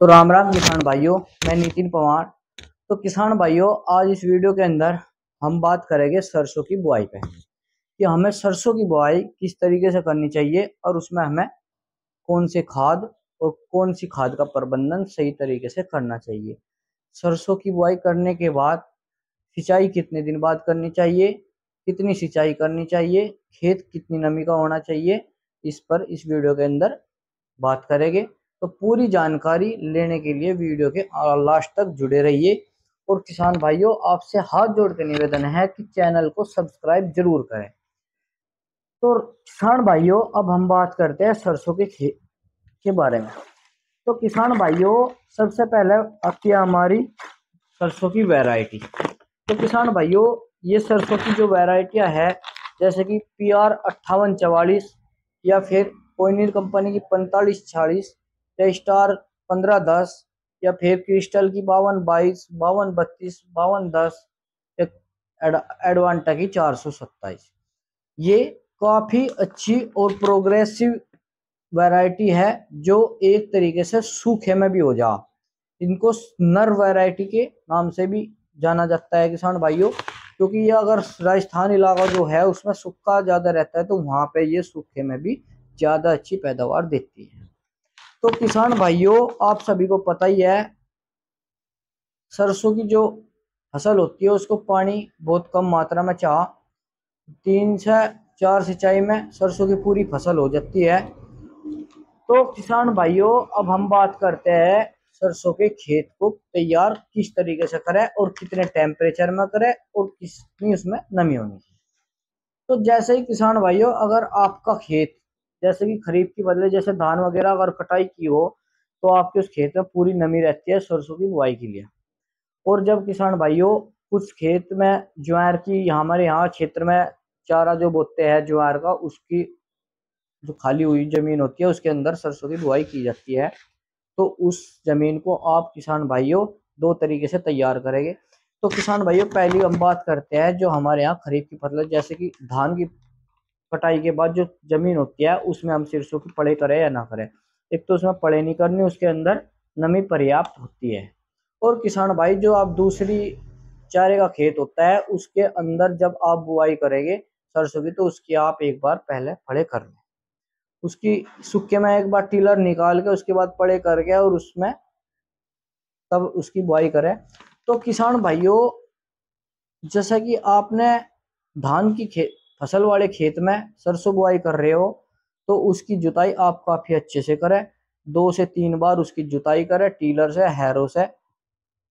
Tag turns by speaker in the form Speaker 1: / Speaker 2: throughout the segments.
Speaker 1: तो राम राम किसान भाइयों, मैं नितिन पवार। तो किसान भाइयों, आज इस वीडियो के अंदर हम बात करेंगे सरसों की बुआई पे कि हमें सरसों की बुआई किस तरीके से करनी चाहिए और उसमें हमें कौन से खाद और कौन सी खाद का प्रबंधन सही तरीके से करना चाहिए। सरसों की बुआई करने के बाद सिंचाई कितने दिन बाद करनी चाहिए, कितनी सिंचाई करनी चाहिए, खेत कितनी नमी का होना चाहिए, इस पर इस वीडियो के अंदर बात करेंगे। तो पूरी जानकारी लेने के लिए वीडियो के लास्ट तक जुड़े रहिए। और किसान भाइयों, आपसे हाथ जोड़ के निवेदन है कि चैनल को सब्सक्राइब जरूर करें। तो किसान भाइयों, अब हम बात करते हैं सरसों के खेत के बारे में। तो किसान भाइयों, सबसे पहले आती है हमारी सरसों की वैरायटी। तो किसान भाइयों, ये सरसों की जो वैरायटियां है, जैसे कि PR 5844 या फिर कोयनीर कंपनी की 4540 या स्टार 1510 या फिर क्रिस्टल की 5222, 5232, 5210 या एडवांटा की 427, ये काफी अच्छी और प्रोग्रेसिव वैरायटी है जो एक तरीके से सूखे में भी हो जा। इनको नर वैरायटी के नाम से भी जाना जाता है किसान भाइयों, क्योंकि ये अगर राजस्थान इलाका जो है उसमें सूखा ज्यादा रहता है तो वहां पे ये सूखे में भी ज्यादा अच्छी पैदावार देती है। तो किसान भाइयों, आप सभी को पता ही है, सरसों की जो फसल होती है उसको पानी बहुत कम मात्रा में चाहिए। 3 से 4 सिंचाई में सरसों की पूरी फसल हो जाती है। तो किसान भाइयों, अब हम बात करते हैं सरसों के खेत को तैयार किस तरीके से करें और कितने टेम्परेचर में करें और कितनी उसमें नमी होनी चाहिए। तो जैसे ही किसान भाइयों, अगर आपका खेत जैसे कि खरीफ की बदले जैसे धान वगैरह अगर कटाई की हो तो आपके उस खेत में पूरी नमी रहती है सरसों की बुआई के लिए। और जब किसान भाइयों कुछ खेत में ज्वार की, हमारे यहाँ क्षेत्र में चारा जो बोते हैं ज्वार का, उसकी जो खाली हुई जमीन होती है उसके अंदर सरसों की बुआई की जाती है। तो उस जमीन को आप किसान भाइयों दो तरीके से तैयार करेंगे। तो किसान भाइयों, पहली हम बात करते हैं जो हमारे यहाँ खरीफ की फसल, जैसे कि धान की कटाई के बाद जो जमीन होती है उसमें हम सरसों की पड़े करें या ना करें। एक तो उसमें पड़े नहीं करनी, उसके अंदर नमी पर्याप्त होती है। और किसान भाई, जो आप दूसरी चारे का खेत होता है उसके अंदर जब आप बुआई करेंगे सरसों की, तो उसकी आप एक बार पहले पड़े कर लें। उसकी सूखे में एक बार टिलर निकाल के उसके बाद पड़े करके और उसमें तब उसकी बुआई करें। तो किसान भाइयों, जैसा कि आपने धान की फसल वाले खेत में सरसों बुआई कर रहे हो तो उसकी जुताई आप काफी अच्छे से करें। 2 से 3 बार उसकी जुताई करें, टीलर से, हैरो से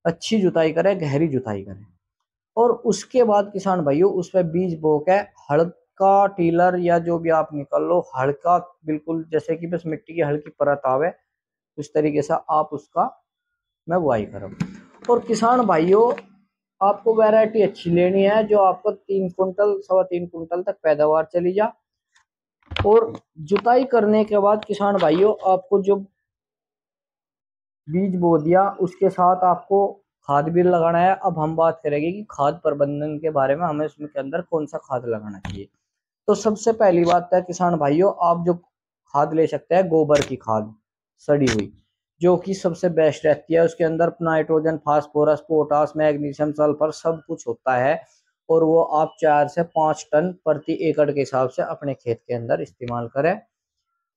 Speaker 1: अच्छी जुताई करें, गहरी जुताई करें। और उसके बाद किसान भाइयों, उस पर बीज बो के हल्का टीलर या जो भी आप निकल लो, हल्का बिल्कुल जैसे कि बस मिट्टी की हल्की परत आवे, उस तरीके से आप उसका मैं बुआई करूँ। और किसान भाइयों, आपको वैरायटी अच्छी लेनी है जो आपको 3 कुंटल 3.25 कुंटल तक पैदावार चली जा। और जुताई करने के बाद किसान भाइयों, आपको जो बीज बो दिया उसके साथ आपको खाद भी लगाना है। अब हम बात करेंगे कि खाद प्रबंधन के बारे में, हमें उसमें के अंदर कौन सा खाद लगाना चाहिए। तो सबसे पहली बात है किसान भाइयों, आप जो खाद ले सकते हैं गोबर की खाद सड़ी हुई, जो कि सबसे बेस्ट रहती है। उसके अंदर nitrogen, phosphorus, potash, magnesium, sulphur सब कुछ होता है। और वो आप 4 से 5 टन प्रति एकड़ के हिसाब से अपने खेत के अंदर इस्तेमाल करें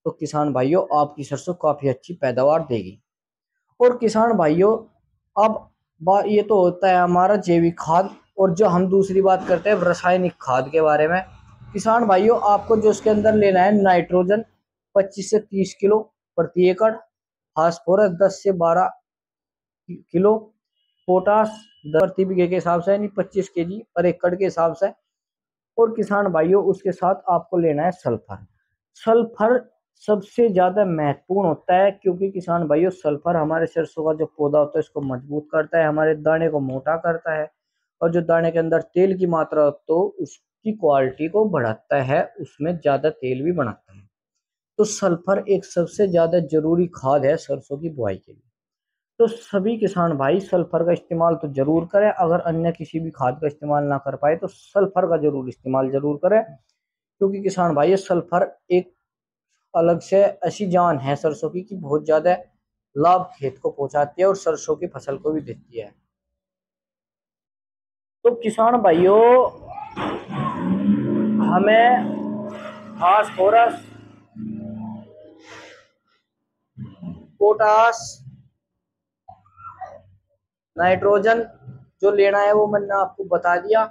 Speaker 1: तो किसान भाइयों आपकी सरसों काफी अच्छी पैदावार देगी। और किसान भाइयों, अब ये तो होता है हमारा जैविक खाद। और जो हम दूसरी बात करते हैं रासायनिक खाद के बारे में, किसान भाइयों आपको जो उसके अंदर लेना है नाइट्रोजन 25 से 30 किलो प्रति एकड़, फास्फोरस 10 से 12 किलो, पोटास प्रति बीघे के हिसाब से यानी 25 kg पर एकड़ के हिसाब से। और किसान भाइयों, उसके साथ आपको लेना है सल्फर। सल्फर सबसे ज्यादा महत्वपूर्ण होता है, क्योंकि किसान भाइयों सल्फर हमारे सरसों का जो पौधा होता है इसको मजबूत करता है, हमारे दाने को मोटा करता है, और जो दाने के अंदर तेल की मात्रा तो उसकी क्वालिटी को बढ़ाता है, उसमें ज्यादा तेल भी बनाता है। तो सल्फर एक सबसे ज्यादा जरूरी खाद है सरसों की बुआई के लिए। तो सभी किसान भाई सल्फर का इस्तेमाल तो जरूर करें। अगर अन्य किसी भी खाद का इस्तेमाल ना कर पाए तो सल्फर का जरूर इस्तेमाल जरूर करें, क्योंकि किसान भाई सल्फर एक अलग से ऐसी जान है सरसों की कि बहुत ज्यादा लाभ खेत को पहुंचाती है और सरसों की फसल को भी देती है। तो किसान भाइयों, हमें फास्फोरस, पोटास, नाइट्रोजन जो लेना है वो मैंने आपको बता दिया।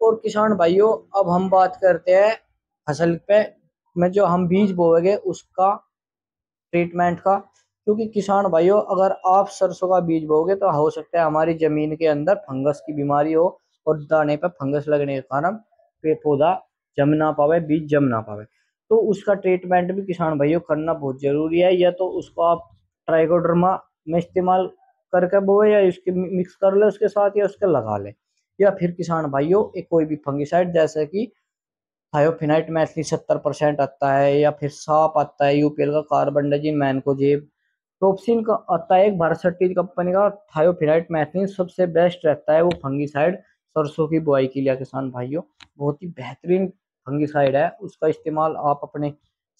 Speaker 1: और किसान भाइयों, अब हम बात करते हैं फसल पे में जो हम बीज बोएंगे उसका ट्रीटमेंट का। क्योंकि किसान भाइयों, अगर आप सरसों का बीज बोगे तो हो सकता है हमारी जमीन के अंदर फंगस की बीमारी हो और दाने पर फंगस लगने के कारण पौधा जम ना पावे, बीज जम ना पावे। तो उसका ट्रीटमेंट भी किसान भाइयों करना बहुत जरूरी है। या तो उसको आप ट्राइकोडर्मा में इस्तेमाल करके बोए, या इसके मिक्स कर ले उसके साथ, या उसके लगा ले। या फिर किसान भाइयों, एक कोई भी फंगिसाइड जैसे कि थायोफिनाइट मैथिली 70% आता है, या फिर सांप आता है यूपीएल का, कार्बनडाजिम, मैनकोजेब, टॉक्सिन का आता है एक भारत सर्टिज कंपनी का। थायोफिनाइट मैथिलीन सबसे बेस्ट रहता है वो फंगिसाइड सरसों की बुआई के लिए। किसान भाइयों, बहुत ही बेहतरीन फंगिसाइड है, उसका इस्तेमाल आप अपने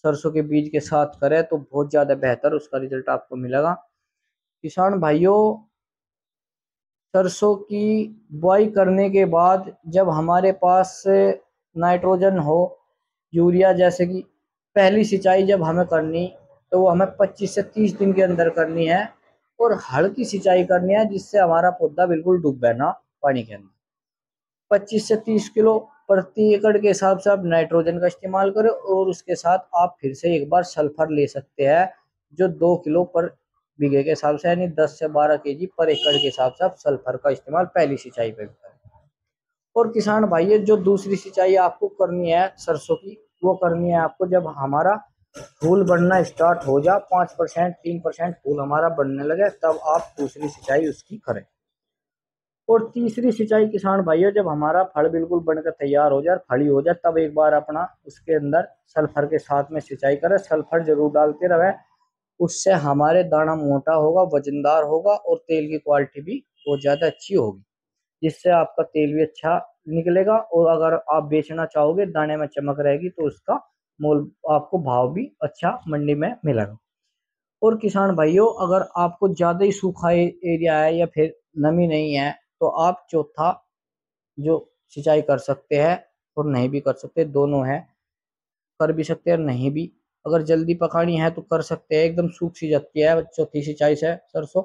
Speaker 1: सरसों के बीज के साथ करें तो बहुत ज्यादा बेहतर उसका रिजल्ट आपको मिलेगा। किसान भाइयों, सरसों की बुआई करने के बाद जब हमारे पास नाइट्रोजन हो, यूरिया, जैसे कि पहली सिंचाई जब हमें करनी तो वो हमें 25 से 30 दिन के अंदर करनी है। और हल्की सिंचाई करनी है जिससे हमारा पौधा बिल्कुल डूबे ना पानी के अंदर। 25 से 30 किलो प्रति एकड़ के हिसाब से आप नाइट्रोजन का इस्तेमाल करें, और उसके साथ आप फिर से एक बार सल्फर ले सकते हैं जो 2 किलो पर बीघे के हिसाब से, यानी 10 से 12 केजी पर एकड़ के हिसाब से आप सल्फर का इस्तेमाल पहली सिंचाई पे करें। और किसान भाई, जो दूसरी सिंचाई आपको करनी है सरसों की, वो करनी है आपको जब हमारा फूल बनना स्टार्ट हो जा, 5% 3% फूल हमारा बनने लगे, तब आप दूसरी सिंचाई उसकी करें। और तीसरी सिंचाई किसान भाइयों, जब हमारा फल बिल्कुल बनकर तैयार हो जाए, फली हो जाए, तब एक बार अपना उसके अंदर सल्फर के साथ में सिंचाई करें। सल्फर जरूर डालते रहे, उससे हमारे दाना मोटा होगा, वजनदार होगा, और तेल की क्वालिटी भी बहुत ज्यादा अच्छी होगी, जिससे आपका तेल भी अच्छा निकलेगा। और अगर आप बेचना चाहोगे, दाने में चमक रहेगी, तो उसका मोल आपको भाव भी अच्छा मंडी में मिलेगा। और किसान भाइयों, अगर आपको ज्यादा ही सूखा एरिया है या फिर नमी नहीं है, तो आप चौथा जो सिंचाई कर सकते हैं, और नहीं भी कर सकते, दोनों है, कर भी सकते हैं नहीं भी। अगर जल्दी पकानी है तो कर सकते हैं, एकदम सूख सी जाती है चौथी सिंचाई से सरसों।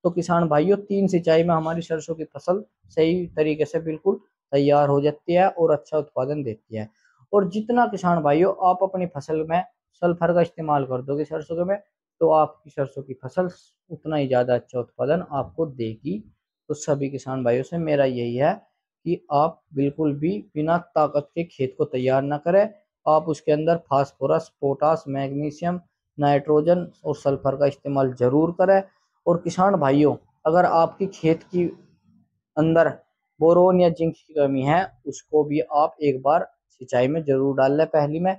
Speaker 1: तो किसान भाइयों, 3 सिंचाई में हमारी सरसों की फसल सही तरीके से बिल्कुल तैयार हो जाती है और अच्छा उत्पादन देती है। और जितना किसान भाइयों आप अपनी फसल में सल्फर का इस्तेमाल कर दोगे सरसों में, तो आपकी सरसों की फसल उतना ही ज्यादा अच्छा उत्पादन आपको देगी। तो सभी किसान भाइयों से मेरा यही है कि आप बिल्कुल भी बिना ताकत के खेत को तैयार ना करें। आप उसके अंदर फास्फोरस, पोटास, मैग्नीशियम, नाइट्रोजन और सल्फर का इस्तेमाल जरूर करें। और किसान भाइयों, अगर आपकी खेत की अंदर बोरोन या जिंक की कमी है, उसको भी आप एक बार सिंचाई में जरूर डाल लें पहली में।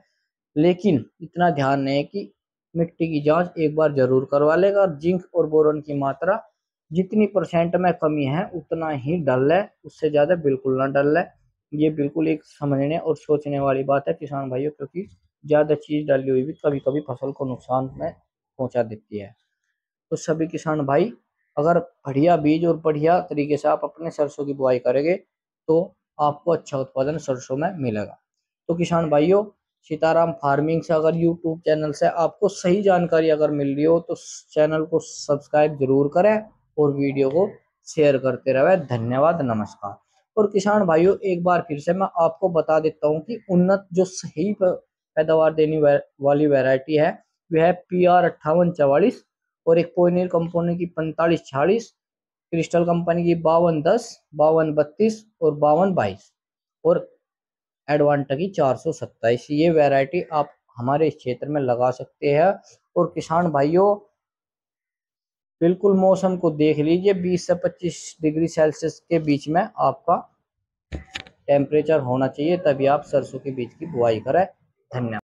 Speaker 1: लेकिन इतना ध्यान है कि मिट्टी की जांच एक बार जरूर करवा लेगा, और जिंक और बोरोन की मात्रा जितनी परसेंट में कमी है उतना ही डाल ले, उससे ज्यादा बिल्कुल ना डाल ले। ये बिल्कुल एक समझने और सोचने वाली बात है किसान भाइयों, क्योंकि ज्यादा चीज डाली हुई भी कभी कभी फसल को नुकसान में पहुंचा देती है। तो सभी किसान भाई, अगर बढ़िया बीज और बढ़िया तरीके से आप अपने सरसों की बुआई करेंगे, तो आपको अच्छा उत्पादन सरसों में मिलेगा। तो किसान भाइयों, सीताराम फार्मिंग से अगर यूट्यूब चैनल से आपको सही जानकारी अगर मिल रही हो, तो चैनल को सब्सक्राइब जरूर करें और वीडियो को शेयर करते रहे। धन्यवाद, नमस्कार। और किसान भाइयों, एक बार फिर से मैं आपको बता देता हूँ कि उन्नत जो सही पैदावार देने वाली वैरायटी है, वह है PR 5844, और एक पोइनियर कंपनी की 4546, क्रिस्टल कंपनी की 5210, 5232 और 5222, और एडवांटा की 427। ये वैरायटी आप हमारे इस क्षेत्र में लगा सकते हैं। और किसान भाइयों, बिल्कुल मौसम को देख लीजिए, 20 से 25 डिग्री सेल्सियस के बीच में आपका टेम्परेचर होना चाहिए, तभी आप सरसों के बीज की बुआई करें। धन्यवाद।